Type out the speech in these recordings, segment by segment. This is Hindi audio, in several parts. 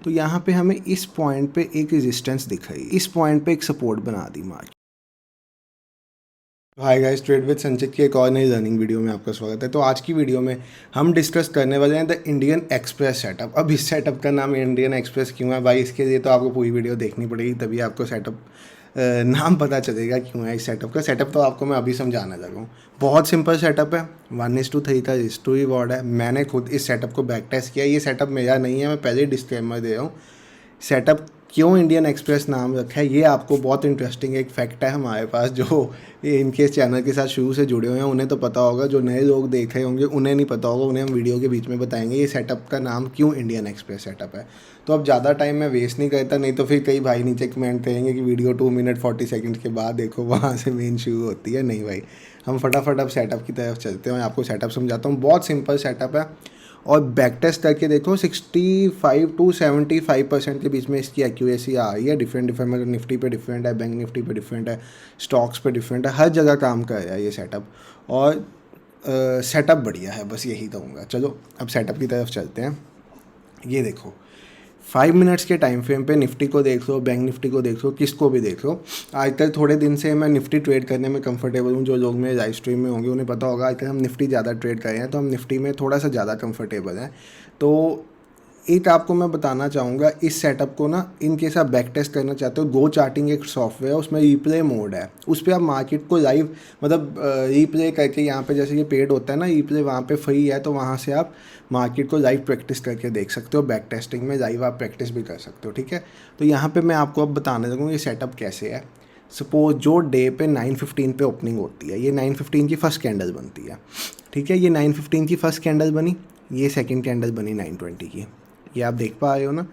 तो यहाँ पे हमें इस पॉइंट पे एक रेजिस्टेंस दिख रही है, इस पॉइंट पे एक सपोर्ट बना दी market. Hi guys, trade with संचित की एक और नई लर्निंग वीडियो में आपका स्वागत है। तो आज की वीडियो में हम डिस्कस करने वाले हैं द इंडियन एक्सप्रेस सेटअप। अब इस सेटअप का नाम इंडियन एक्सप्रेस क्यों है भाई, इसके लिए तो आपको पूरी वीडियो देखनी पड़ेगी, तभी आपको सेटअप नाम पता चलेगा क्यों है इस सेटअप का। सेटअप तो आपको मैं अभी समझाने लगा हूँ। बहुत सिंपल सेटअप है, 1:3 का हिस्ट्री वार्ड है। मैंने खुद इस सेटअप को बैक टेस्ट किया, ये सेटअप मेरा नहीं है, मैं पहले ही डिस्क्लेमर दे रहा हूँ। सेटअप क्यों इंडियन एक्सप्रेस नाम रखा है ये आपको बहुत इंटरेस्टिंग एक फैक्ट है हमारे पास, जो ये इनके चैनल के साथ शुरू से जुड़े हुए हैं उन्हें तो पता होगा, जो नए लोग देख रहे होंगे उन्हें नहीं पता होगा, उन्हें हम वीडियो के बीच में बताएंगे ये सेटअप का नाम क्यों इंडियन एक्सप्रेस सेटअप है। तो अब ज़्यादा टाइम मैं वेस्ट नहीं करता, नहीं तो फिर कई भाई नीचे कमेंट करेंगे कि वीडियो 2 मिनट 40 सेकंड के बाद देखो, वहाँ से मेन शुरू होती है। नहीं भाई, हम फटाफट अब सेटअप की तरफ चलते हैं। मैं आपको सेटअप समझाता हूँ, बहुत सिंपल सेटअप है और बैक टेस्ट करके देखो 65 to 75% के बीच में इसकी एक्यूरेसी आ रही है। डिफरेंट मतलब निफ्टी पे डिफरेंट है, बैंक निफ्टी पे डिफरेंट है, स्टॉक्स पे डिफरेंट है, हर जगह काम कर रहा है ये सेटअप। और सेटअप बढ़िया है, बस यही कहूँगा। चलो अब सेटअप की तरफ चलते हैं। ये देखो 5 मिनट्स के टाइम फ्रेम पे निफ्टी को देख लो, बैंक निफ्टी को देख लो, किसको भी देख लो। आजकल थोड़े दिन से मैं निफ्टी ट्रेड करने में कंफर्टेबल हूँ। जो लोग मेरे लाइव स्ट्रीम में होंगे उन्हें पता होगा, आजकल हम निफ्टी ज़्यादा ट्रेड कर रहे हैं, तो हम निफ्टी में थोड़ा सा ज़्यादा कंफर्टेबल हैं। तो एक आपको मैं बताना चाहूँगा, इस सेटअप को ना इन केस आप बैक टेस्ट करना चाहते हो, गो चार्टिंग एक सॉफ्टवेयर है, उसमें रीप्ले मोड है, उस पर आप मार्केट को लाइव मतलब रीप्ले करके, यहाँ पे जैसे ये पेड होता है ना रीप्ले, वहाँ पे फ्री है, तो वहाँ से आप मार्केट को लाइव प्रैक्टिस करके देख सकते हो। बैक टेस्टिंग में लाइव आप प्रैक्टिस भी कर सकते हो, ठीक है। तो यहाँ पर मैं आपको अब बताने लगूँ ये सेटअप कैसे है। सपोज जो डे पे 9:15 पे ओपनिंग होती है, ये 9:15 की फर्स्ट कैंडल बनती है, ठीक है। ये 9:15 की फर्स्ट कैंडल बनी, ये सेकंड कैंडल बनी 9:20 की, ये आप देख पा रहे हो ना।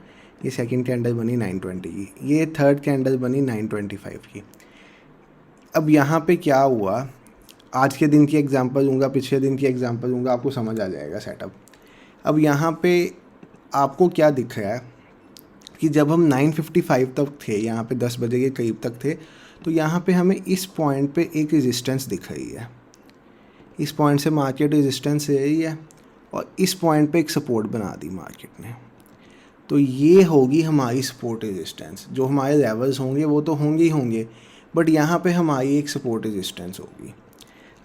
ये सेकंड कैंडल बनी 9:20 की, ये थर्ड कैंडल बनी 9:25 की। अब यहाँ पे क्या हुआ, आज के दिन की एग्जांपल दूंगा, पिछले दिन की एग्जांपल दूंगा, आपको समझ आ जाएगा सेटअप। अब यहाँ पे आपको क्या दिख रहा है कि जब हम 9:55 तक थे, यहाँ पे 10 बजे के करीब तक थे, तो यहाँ पे हमें इस पॉइंट पे एक रेजिस्टेंस दिख रही है। इस पॉइंट से मार्केट रेजिस्टेंस ले रही है और इस पॉइंट पे एक सपोर्ट बना दी मार्केट ने। तो ये होगी हमारी सपोर्ट रेजिस्टेंस। जो हमारे लेवल्स होंगे वो तो होंगे ही होंगे, बट यहाँ पे हमारी एक सपोर्ट रेजिस्टेंस होगी।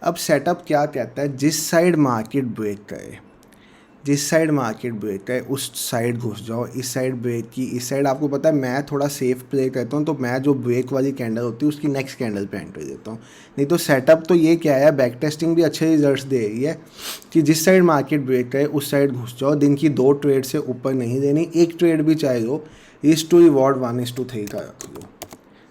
अब सेटअप क्या कहता है, जिस साइड मार्केट ब्रेक करे, जिस साइड मार्केट ब्रेक करे उस साइड घुस जाओ। इस साइड ब्रेक की, इस साइड आपको पता है मैं थोड़ा सेफ प्ले करता हूँ, तो मैं जो ब्रेक वाली कैंडल होती है उसकी नेक्स्ट कैंडल पे एंट्री देता हूँ। नहीं तो सेटअप तो ये क्या है, बैक टेस्टिंग भी अच्छे रिजल्ट्स दे रही है कि जिस साइड मार्केट ब्रेक करे उस साइड घुस जाओ। दिन की 2 ट्रेड से ऊपर नहीं देनी, एक ट्रेड भी चाहे लो, इज टू रिवॉर्ड 1:3 का रख लो।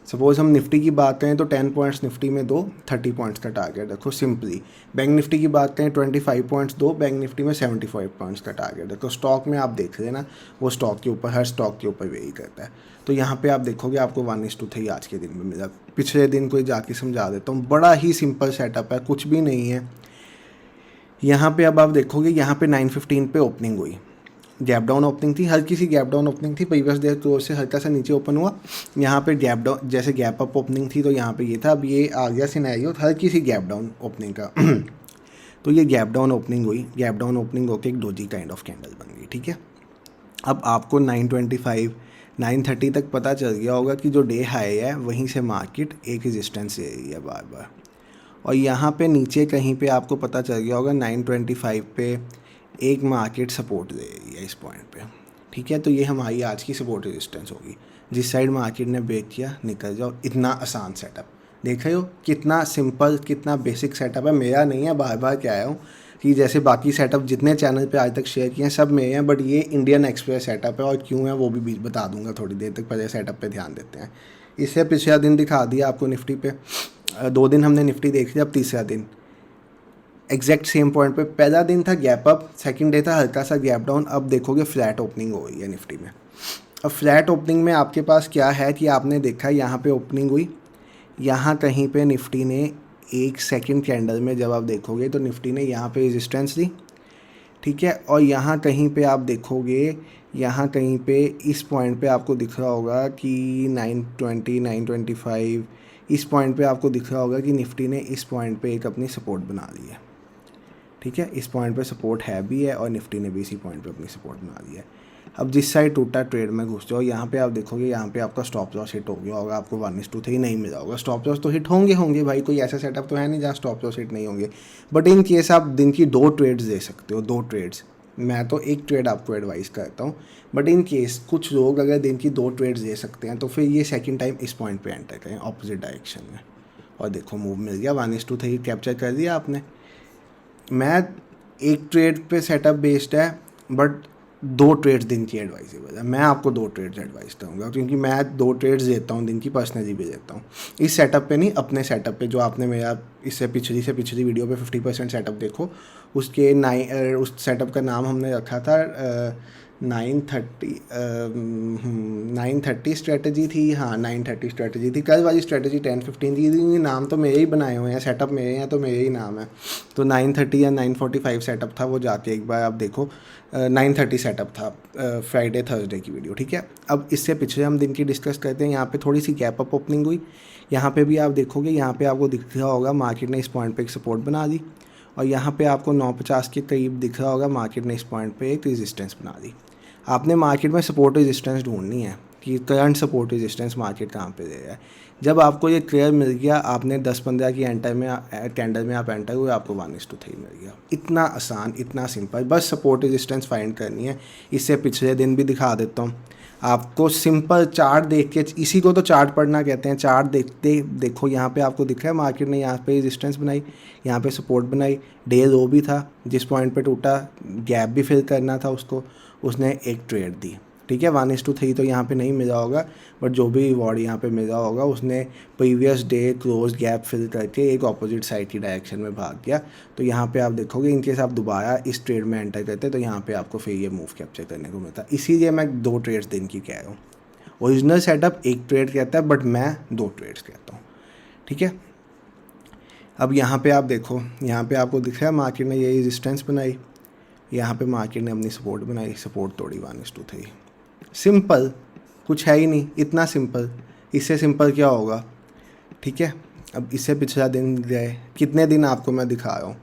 सपोज हम निफ्टी की बात करें तो 10 पॉइंट्स निफ्टी में दो, 30 पॉइंट्स का टारगेट रखो सिंपली। बैंक निफ्टी की बात करें 25 पॉइंट्स दो, बैंक निफ्टी में 75 पॉइंट्स का टारगेट रखो। स्टॉक में आप देख लेना, वो स्टॉक के ऊपर, हर स्टॉक के ऊपर वेरी करता है। तो यहाँ पे आप देखोगे आपको 1:3 आज के दिन में मिला। पिछले दिन कोई जाके समझा देता हूँ, बड़ा ही सिंपल सेटअप है, कुछ भी नहीं है। यहाँ पे अब आप देखोगे, यहाँ पे 9:15 पे ओपनिंग हुई, गैप डाउन ओपनिंग थी, हल्की सी गैप डाउन ओपनिंग थी, प्रीवियस डे क्लोज से हल्का सा नीचे ओपन हुआ। यहाँ पे गैप डाउन, जैसे गैप अप ओपनिंग थी तो यहाँ पे ये था। अब ये आ गया सिनेरियो हल्की सी गैप डाउन ओपनिंग का तो ये गैप डाउन ओपनिंग हुई, गैप डाउन ओपनिंग होकर एक डोजी काइंड ऑफ कैंडल बन गई, ठीक है। अब आपको 9:25 9:30 तक पता चल गया होगा कि जो डे हाई है वहीं से मार्केट एक रेजिस्टेंस ले रही है बार बार, और यहाँ पे नीचे कहीं पे आपको पता चल गया होगा 9:25 पे एक मार्केट सपोर्ट दे रही है इस पॉइंट पे, ठीक है। तो ये हमारी आज की सपोर्ट रेजिस्टेंस होगी। जिस साइड मार्केट ने ब्रेक किया निकल जाओ। इतना आसान सेटअप, देख रहे हो कितना सिंपल, कितना बेसिक सेटअप है। मेरा नहीं है, बार बार क्या आया हूँ कि जैसे बाकी सेटअप जितने चैनल पे आज तक शेयर किए हैं सब मेरे हैं, बट ये इंडियन एक्सप्रेस सेटअप है, और क्यों है वो भी बता दूंगा थोड़ी देर तक। पहले सेटअप पे ध्यान देते हैं। इससे पिछला दिन दिखा दिया आपको निफ्टी पे, 2 दिन हमने निफ्टी देख लिया। अब तीसरा दिन एग्जैक्ट सेम पॉइंट पे, पहला दिन था गैप अप, सेकंड डे था हल्का सा गैप डाउन। अब देखोगे फ्लैट ओपनिंग हो गई है निफ्टी में। अब फ्लैट ओपनिंग में आपके पास क्या है कि आपने देखा यहाँ पे ओपनिंग हुई, यहाँ कहीं पे निफ्टी ने एक सेकंड कैंडल में, जब आप देखोगे तो निफ्टी ने यहाँ पे रेजिस्टेंस दी, ठीक है। और यहाँ कहीं पे आप देखोगे, यहाँ कहीं पे इस पॉइंट पे आपको दिख रहा होगा कि 9:20 9:25 इस पॉइंट पे आपको दिख रहा होगा कि निफ्टी ने इस पॉइंट पे एक अपनी सपोर्ट बना ली है, ठीक है। इस पॉइंट पे सपोर्ट है भी है और निफ्टी ने भी इसी पॉइंट पे अपनी सपोर्ट बना ली है। अब जिस साइड टूटा ट्रेड में घुस जाओ, यहाँ पे आप देखोगे यहाँ पे आपका स्टॉप लॉस हिट हो गया होगा, आपको 1:3 नहीं मिला होगा। स्टॉप लॉस तो हिट होंगे भाई, कोई ऐसा सेटअप तो है नहीं जहाँ स्टॉप लॉस हिट नहीं होंगे। बट इन केस आप दिन की 2 ट्रेड्स दे सकते हो, 2 ट्रेड्स। मैं तो 1 ट्रेड आपको एडवाइस करता हूँ, बट इन केस कुछ लोग अगर दिन की 2 ट्रेड्स दे सकते हैं तो फिर ये सेकेंड टाइम इस पॉइंट पर एंटर करें ऑपोजिट डायरेक्शन में। और देखो मूव मिल गया, 1:3 कैप्चर कर दिया आपने। मैं 1 ट्रेड पे सेटअप बेस्ड है, बट 2 ट्रेड्स दिन की एडवाइजेबल है। मैं आपको 2 ट्रेड्स एडवाइस दूंगा, क्योंकि मैं 2 ट्रेड्स देता हूँ दिन की, पर्सनली भी देता हूँ। इस सेटअप पे नहीं, अपने सेटअप पे जो आपने मेरा इससे पिछली वीडियो पे 50% सेटअप देखो, उसके उस सेटअप का नाम हमने रखा था 930 स्ट्रेटजी थी। हाँ 930 स्ट्रेटजी थी। कल वाली स्ट्रेटजी 10-15 थी। नाम तो मेरे ही बनाए हुए हैं, सेटअप मेरे हैं तो मेरे ही नाम है। तो 930 या 945 सेटअप था, वो जाके एक बार आप देखो। 930 सेटअप था फ्राइडे थर्सडे की वीडियो, ठीक है। अब इससे पिछले हम दिन की डिस्कस करते हैं। यहाँ पे थोड़ी सी गैप अप ओपनिंग हुई, यहाँ पे भी आप देखोगे, यहाँ पे आपको दिख रहा होगा मार्केट ने इस पॉइंट पे एक सपोर्ट बना दी, और यहाँ पे आपको 950 के करीब दिख रहा होगा मार्केट ने इस पॉइंट पे एक रेजिस्टेंस बना दी। आपने मार्केट में सपोर्ट रेजिस्टेंस ढूंढनी है कि करंट सपोर्ट रेजिस्टेंस मार्केट कहाँ पे दे रहा है। जब आपको ये क्लियर मिल गया, आपने 10-15 की कैंडल में आप एंटर हुए, आपको 1:3 मिल गया। इतना आसान, इतना सिंपल, बस सपोर्ट रेजिस्टेंस फाइंड करनी है। इससे पिछले दिन भी दिखा देता हूँ आपको, सिंपल चार्ट देख के, इसी को तो चार्ट पढ़ना कहते हैं। चार्ट देखते देखो, यहाँ पे आपको दिख रहा है मार्केट ने यहाँ पे रेजिस्टेंस बनाई, यहाँ पे सपोर्ट बनाई, डे लो भी था, जिस पॉइंट पे टूटा गैप भी फिल करना था उसको, उसने एक ट्रेड दी, ठीक है। 1:3 तो यहाँ पे नहीं मिला होगा, बट जो भी रिवॉर्ड यहाँ पे मिला होगा, उसने previous day close gap fill करके एक ऑपोजिट साइड की डायरेक्शन में भाग गया। तो यहाँ पे आप देखोगे, इनकेस आप दोबारा इस ट्रेड में एंटर करते तो यहाँ पे आपको फिर ये मूव कैप्चर करने को मिलता। इसीलिए मैं 2 ट्रेड्स दिन की कह रहा हूँ। ओरिजिनल सेटअप 1 ट्रेड कहता है, बट मैं 2 ट्रेड्स कहता हूँ, ठीक है। अब यहाँ पे आप देखो, यहाँ पे आपको दिख रहा है मार्केट ने ये रेजिस्टेंस बनाई, यहाँ पे मार्केट ने अपनी सपोर्ट बनाई, सपोर्ट तोड़ी 1:3। सिंपल, कुछ है ही नहीं, इतना सिंपल। इससे सिंपल क्या होगा, ठीक है। अब इससे पिछला दिन गए, कितने दिन आपको मैं दिखा रहा हूँ।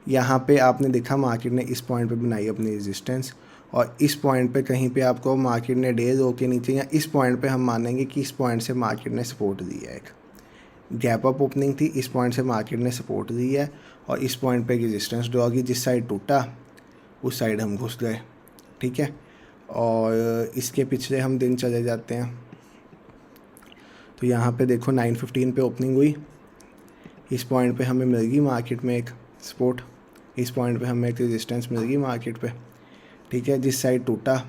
यहाँ पे आपने देखा मार्केट ने इस पॉइंट पे बनाई अपनी रेजिस्टेंस, और इस पॉइंट पे कहीं पे आपको मार्केट ने डे लो के नीचे, या इस पॉइंट पे हम मानेंगे कि इस पॉइंट से मार्केट ने सपोर्ट दी है। एक गैप अप ओपनिंग थी, इस पॉइंट से मार्केट ने सपोर्ट दी है, और इस पॉइंट पे रेजिस्टेंस ड्रॉ की। जिस साइड टूटा उस साइड हम घुस गए, ठीक है। और इसके पिछले हम दिन चले जाते हैं, तो यहाँ पे देखो 9:15 पे ओपनिंग हुई, इस पॉइंट पे हमें मिल गई मार्केट में एक सपोर्ट, इस पॉइंट पे हमें एक रेजिस्टेंस मिल गई मार्केट पे, ठीक है। जिस साइड टूटा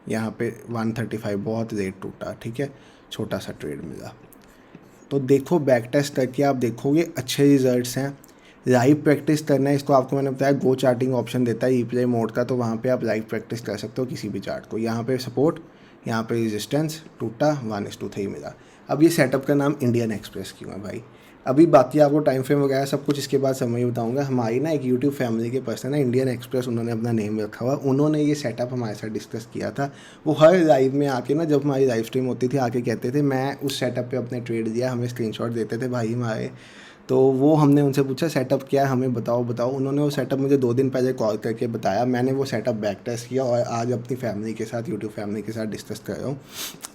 यहाँ पे 135 बहुत लेट टूटा, ठीक है, छोटा सा ट्रेड मिला। तो देखो बैक टेस्ट करके आप देखोगे अच्छे रिजल्ट्स हैं। लाइव प्रैक्टिस करना है, इसको आपको मैंने बताया गो चार्टिंग ऑप्शन देता है रिप्ले मोड का, तो वहाँ पे आप लाइव प्रैक्टिस कर सकते हो किसी भी चार्ट को। यहाँ पे सपोर्ट, यहाँ पे रेजिस्टेंस, टूटा 1:3 मिला। अब ये सेटअप का नाम इंडियन एक्सप्रेस क्यों है भाई, अभी बाकी आपको टाइम फ्रेम वगैरह सब कुछ इसके बाद समय बताऊंगा। हमारी ना एक यूट्यूब फैमिली के पर्सन है इंडियन एक्सप्रेस, उन्होंने अपना नेम रखा हुआ, उन्होंने ये सेटअप हमारे साथ डिस्कस किया था। वो हर लाइव में आके ना, जब हमारी लाइव स्ट्रीम होती थी, आके कहते थे मैं उस सेटअप पे अपने ट्रेड दिया, हमें स्क्रीनशॉट देते थे भाई हमारे। तो वो हमने उनसे पूछा सेटअप क्या है, हमें बताओ। उन्होंने वो सेटअप मुझे 2 दिन पहले कॉल करके बताया। मैंने वो सेटअप बैक टेस्ट किया और आज अपनी फैमिली के साथ, यूट्यूब फैमिली के साथ डिस्कस कर रहा हूँ,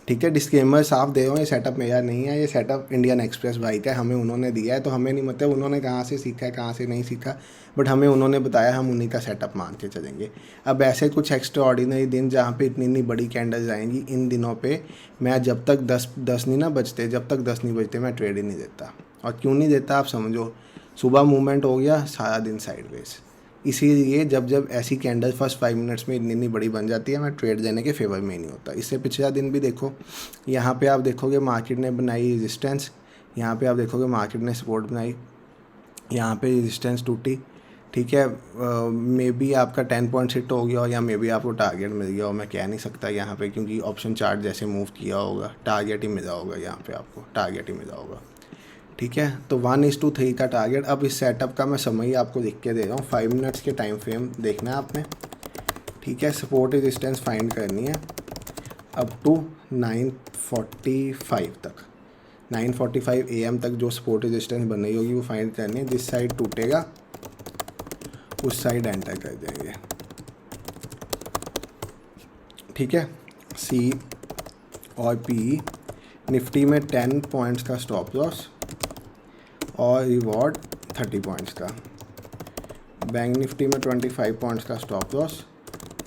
ठीक है। डिस्क्लेमर साफ दे रहा हूँ, ये सेटअप मेरा नहीं है, ये सेटअप इंडियन एक्सप्रेस भाई का, हमें उन्होंने दिया है। तो हमें नहीं मतलब उन्होंने कहाँ से सीखा है, कहाँ से नहीं सीखा, बट हमें उन्होंने बताया, हम उन्हीं का सेटअप मान के चलेंगे। अब ऐसे कुछ एक्स्ट्रा ऑर्डिनरी दिन जहाँ पे इतनी बड़ी कैंडल्स आएंगी, इन दिनों पे मैं जब तक 10 नहीं ना बजते, जब तक 10 नहीं बजते मैं ट्रेड ही नहीं देता। और क्यों नहीं देता आप समझो, सुबह मूवमेंट हो गया, सारा दिन साइडवेज। इसीलिए जब ऐसी कैंडल फर्स्ट 5 मिनट्स में इतनी बड़ी बन जाती है, मैं ट्रेड देने के फेवर में ही नहीं होता। इससे पिछला दिन भी देखो, यहाँ पे आप देखोगे मार्केट ने बनाई रेजिस्टेंस, यहाँ पे आप देखोगे मार्केट ने सपोर्ट बनाई, यहाँ पे रेजिस्टेंस टूटी, ठीक है। मे बी आपका 10 पॉइंट हिट हो गया हो, या मे बी आपको टारगेट मिल गया हो, मैं कह नहीं सकता यहाँ पे, क्योंकि ऑप्शन चार्ट जैसे मूव किया होगा टारगेट ही मिला होगा, यहाँ पे आपको टारगेट ही मिला होगा, ठीक है। तो 1:3 का टारगेट। अब इस सेटअप का मैं समय आपको लिख के दे रहा हूँ, 5 मिनट्स के टाइम फ्रेम देखना है आपने, ठीक है। सपोर्ट रेजिस्टेंस फाइंड करनी है अप टू 9:45 तक, 9:45 AM तक जो सपोर्ट रेजिस्टेंस बन रही होगी वो फाइंड करनी है। जिस साइड टूटेगा उस साइड एंटर कर देंगे, ठीक है, सी और पी। निफ्टी में 10 पॉइंट्स का स्टॉप लॉस और रिवॉर्ड 30 पॉइंट्स का। बैंक निफ्टी में 25 पॉइंट्स का स्टॉप लॉस,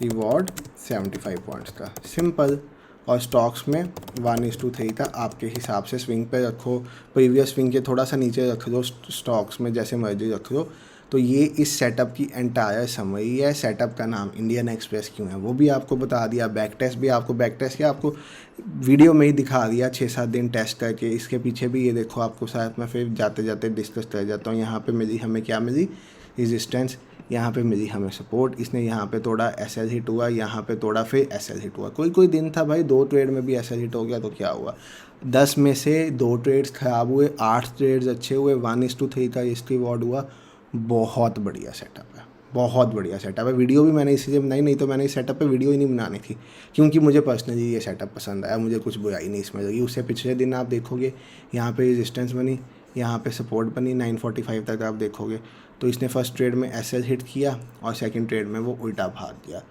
रिवॉर्ड 75 पॉइंट्स का। सिंपल। और स्टॉक्स में 1:3 था, आपके हिसाब से स्विंग पे रखो, प्रीवियस स्विंग के थोड़ा सा नीचे रख दो, स्टॉक्स में जैसे मर्जी रख दो। तो ये इस सेटअप की एंटायर समरी है। सेटअप का नाम इंडियन एक्सप्रेस क्यों है वो भी आपको बता दिया, बैक टेस्ट भी आपको, बैक टेस्ट क्या आपको वीडियो में ही दिखा दिया 6-7 दिन टेस्ट करके। इसके पीछे भी ये देखो, आपको साथ में फिर जाते जाते डिस्कस कर जाता हूँ। यहाँ पे मिली हमें क्या मिली, रेजिस्टेंस, यहाँ पे मिली हमें सपोर्ट। इसने यहाँ पे तोड़ा, एसएल हिट हुआ, यहाँ पे तोड़ा, फिर एसएल हिट हुआ। कोई दिन था भाई 2 ट्रेड में भी एसएल हिट हो गया तो क्या हुआ, 10 में से 2 ट्रेड्स ख़राब हुए, 8 ट्रेड्स अच्छे हुए, 1:3 का रिस्क रिवॉर्ड हुआ। बहुत बढ़िया सेटअप है, बहुत बढ़िया सेटअप है। वीडियो भी मैंने इसी से बनाई, नहीं तो मैंने इस सेटअप पे वीडियो ही नहीं बनानी थी, क्योंकि मुझे पर्सनली ये सेटअप पसंद आया, मुझे कुछ बुराई नहीं इसमें लगी। उससे पिछले दिन आप देखोगे यहाँ पे रेजिस्टेंस बनी, यहाँ पे सपोर्ट बनी, 945 तक आप देखोगे। तो इसने फर्स्ट ट्रेड में एसएल हिट किया और सेकंड ट्रेड में वो उल्टा भाग गया।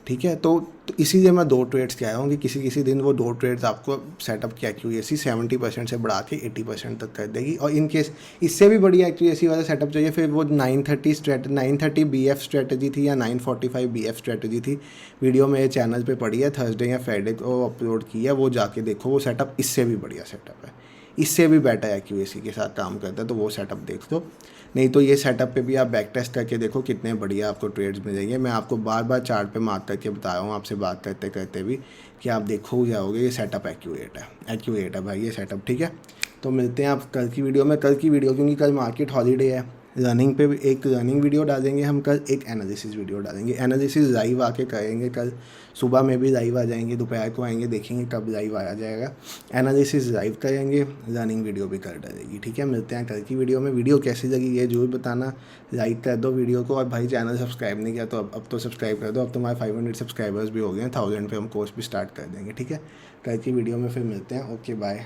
ठीक है, तो इसीलिए मैं 2 ट्रेड्स कह रहा हूँ कि किसी दिन वो 2 ट्रेड्स आपको सेटअप की एक्यूरेसी 70% से बढ़ा के 80% तक कर देगी। और इन केस इससे भी बड़ी एक्यूरेसी वाला सेटअप चाहिए, फिर वो 930 BF स्ट्रेटजी थी या 945 BF स्ट्रेटजी थी, वीडियो मेरे चैनल पे पड़ी है, थर्सडे या फ्राइडे को अपलोड की है, वो जाके देखो। वो सेटअप इससे भी बढ़िया सेटअप है, इससे भी बेटर एक्यूरेसी के साथ काम करता है, तो वो सेटअप देख दो। नहीं तो ये सेटअप पे भी आप बैक टेस्ट करके देखो, कितने बढ़िया आपको ट्रेड्स मिलेंगे। मैं आपको बार बार चार्ट पे मार्क करके बता रहा हूँ, आपसे बात करते करते भी, कि आप देखो जाओगे ये सेटअप एक्यूरेट है भाई ये सेटअप। ठीक है, तो मिलते हैं आप कल की वीडियो में। कल की वीडियो क्योंकि कल मार्केट हॉलीडे है, रनिंग पे भी एक रनिंग वीडियो डालेंगे हम कल, एक एनालिसिस वीडियो डालेंगे। एनालिसिस लाइव आके करेंगे, कल सुबह में भी लाइव आ जाएंगे, दोपहर को आएंगे, देखेंगे कब लाइव आया जाएगा। एनालिसिस लाइव करेंगे, रनिंग वीडियो भी कर डालेगी। ठीक है, मिलते हैं कल की वीडियो में। वीडियो कैसी लगी ये जरूर बताना, लाइक कर दो वीडियो को, और भाई चैनल सब्सक्राइब नहीं किया तो अब तो सब्सक्राइब कर दो। अब तुम्हारे 500 सब्सक्राइबर्स भी हो गए हैं, 1000 पे हम कोर्स भी स्टार्ट कर देंगे। ठीक है, कल की वीडियो में फिर मिलते हैं। Okay bye.